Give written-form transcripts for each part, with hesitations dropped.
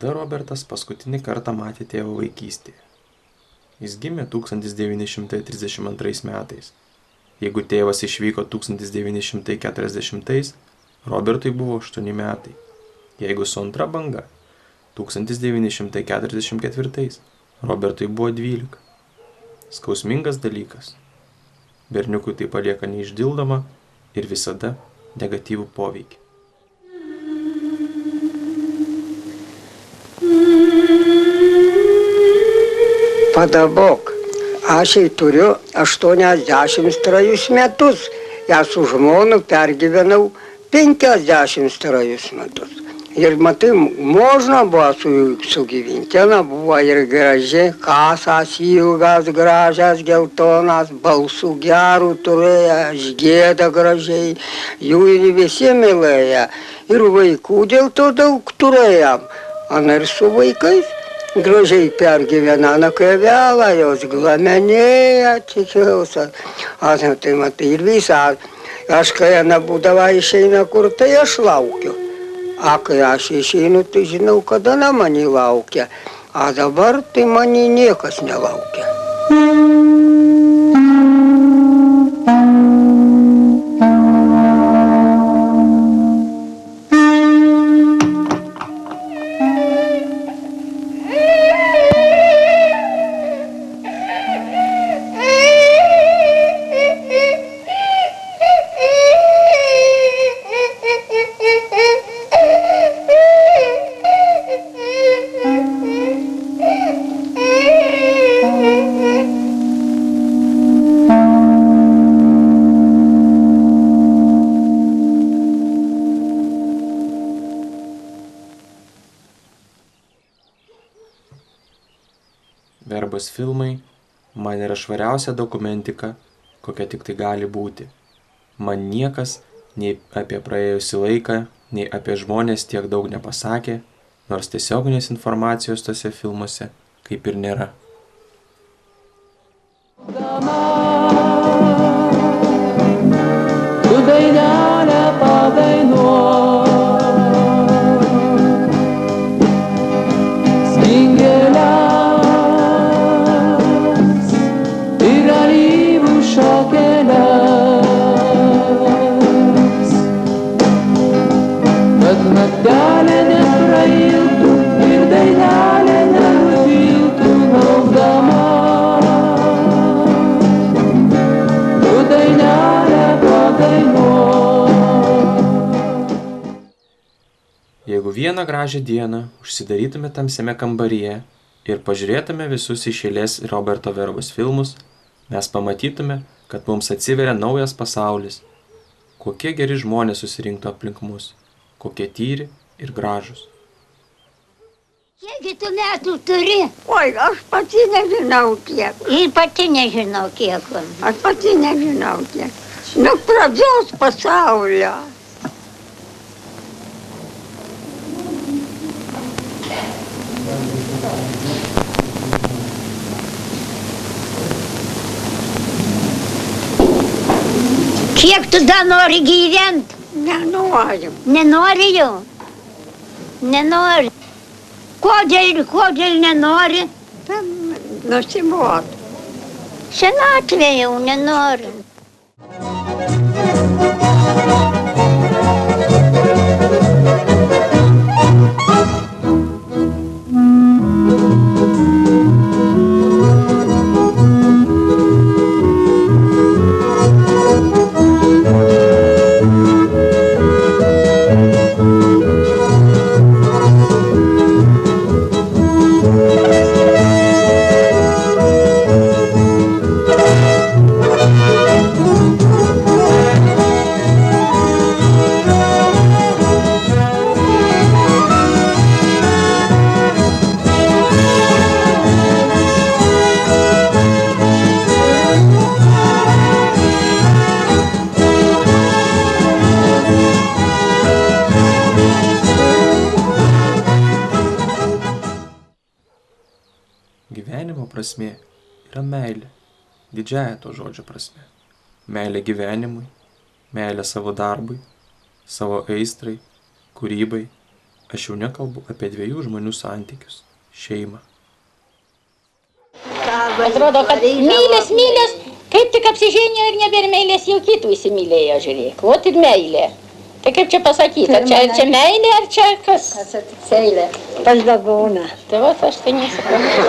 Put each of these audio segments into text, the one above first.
Kada Robertas paskutinį kartą matė tėvą vaikystėje? Jis gimė 1932 metais. Jeigu tėvas išvyko 1940, Robertui buvo 8 metai. Jeigu su antra banga 1944, Robertui buvo 12. Skausmingas dalykas. Berniukui tai palieka neišdildomą ir visada negatyvų poveikį. Padabok, aš turiu 83 metus, ją su žmonu pergyvenau 53 metus. Ir matai, можно buvo sugyventi, ona buvo ir graži, kasas ilgas, gražias, geltonas, balsų gerų turėjo, žgėda gražiai, jų ir visi mylėjo, ir vaikų dėl to daug turėjom, ona ir su vaikais. Gražiai pergyvena, na kai vėla, jos glamenėja, tikiausia. Tai matai, ir visą. Aš kai ana būdava išeina kur, tai aš laukiu. A kai aš išeinu, tai žinau, kada ana mani laukia. A dabar tai mani niekas nelaukia. Verbos filmai man yra švariausia dokumentika, kokia tik tai gali būti. Man niekas nei apie praėjusį laiką, nei apie žmonės tiek daug nepasakė, nors tiesioginės informacijos tose filmuose kaip ir nėra. Jeigu vieną gražią dieną užsidarytume tamsiame kambaryje ir pažiūrėtume visus iš eilės Roberto Verbos filmus, mes pamatytume, kad mums atsiveria naujas pasaulis. Kokie geri žmonės susirinktų aplink mus, kokie tyri ir gražūs. Kiekgi tu metų turi? Oi, aš pati nežinau kiek. Ir pati nežinau kiek. Aš pati nežinau kiek. Nuo pradžios pasaulio. Kiek tu dar nori gyventi? Nenoriu. Nenori jau? Nenori. Kodėl nenori? Tam nusibot. Senatvė jau nenori. Gyvenimo prasmė yra meilė, didžiąja to žodžio prasme. Meilė gyvenimui, meilė savo darbui, savo aistrai, kūrybai, Aš jau nekalbu apie dviejų žmonių santykius – šeimą. Atrodo, kad mylės, kaip tik apsiženėjo ir nebėra meilės, jau kitų įsimylėjo, žiūrėk. Vot ir meilė. Tai kaip čia pasakyti, ar čia meilė, ar čia kas? Seilė, pas Dagūną. Tai va, aš tai nesuprantu.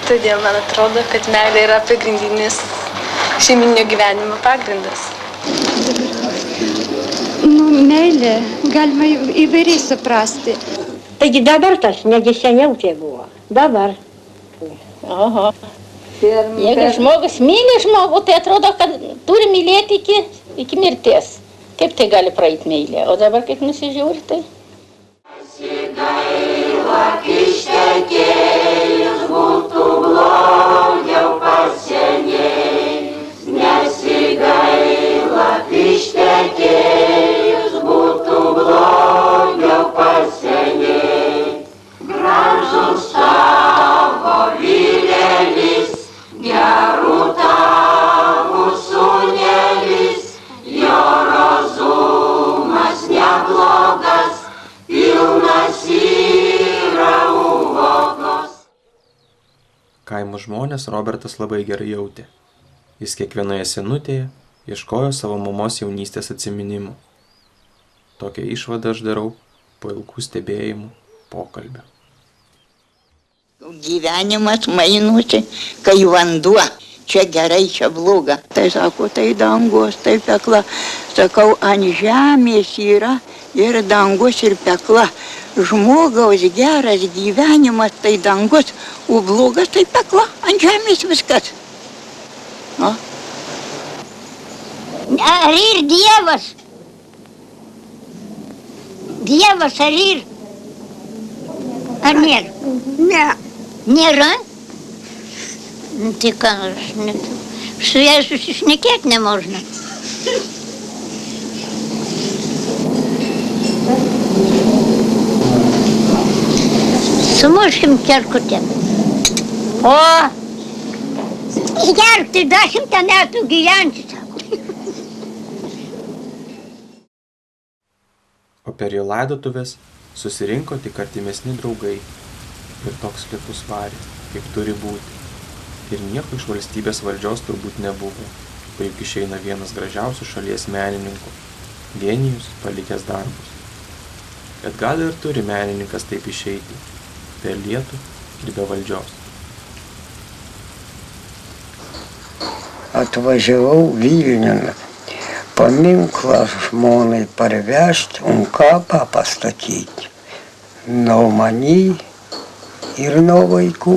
Todėl man atrodo, kad meilė yra pagrindinis šeiminio gyvenimo pagrindas. Meilė galima įvairiai suprasti. Taigi dabar tas, negi seniau tai buvo. Dabar. Oho. Jeigu žmogus myli žmogų, tai atrodo, kad turi mylėti iki mirties. Kaip tai gali praeiti meilė? O dabar kaip nusižiūri, tai... Nesigaila, ištekėjus būtų blogiau pasenėjus. Nesigaila, ištekėjus būtų blogiau pasenėjus. Gražus tavo vyrėlis, gerų tavo sūnelis, jo rozumas neblogas, pilnas yra uvokos. Kaimo žmonės Robertas labai gerai jautė. Jis kiekvienoje senutėje ieškojo savo mamos jaunystės atsiminimų. Tokią išvadą aš darau po ilgų stebėjimų pokalbio. Gyvenimas mainosi, kai vanduo, čia gerai, čia bloga. Tai sako, tai dangus, tai pekla. Sakau, ant žemės yra ir dangus, ir pekla. Žmogaus geras gyvenimas, tai dangus, o blogas, tai pekla. Ant žemės viskas. O? Ar ir Dievas? Dievas ar ir? Ar nėra? Ne. Nėra? Tai ką, su jai susišnekėti nemožna. Sumuškim kerkutėm. O, gerti 10 metų gyventi, sako. O per jo laidotuvės susirinko tik artimesni draugai. Ir toks lietus varė, kaip turi būti. Ir nieko iš valstybės valdžios turbūt nebuvo, o juk išeina vienas gražiausių šalies menininkų, genijus palikęs darbus. Bet gal ir turi menininkas taip išeiti, be lietų ir be valdžios. Atvažiavau Vilniumi, paminklą žmonai parvežti, kapą pastatyti. Nuo manį ir nuo vaikų.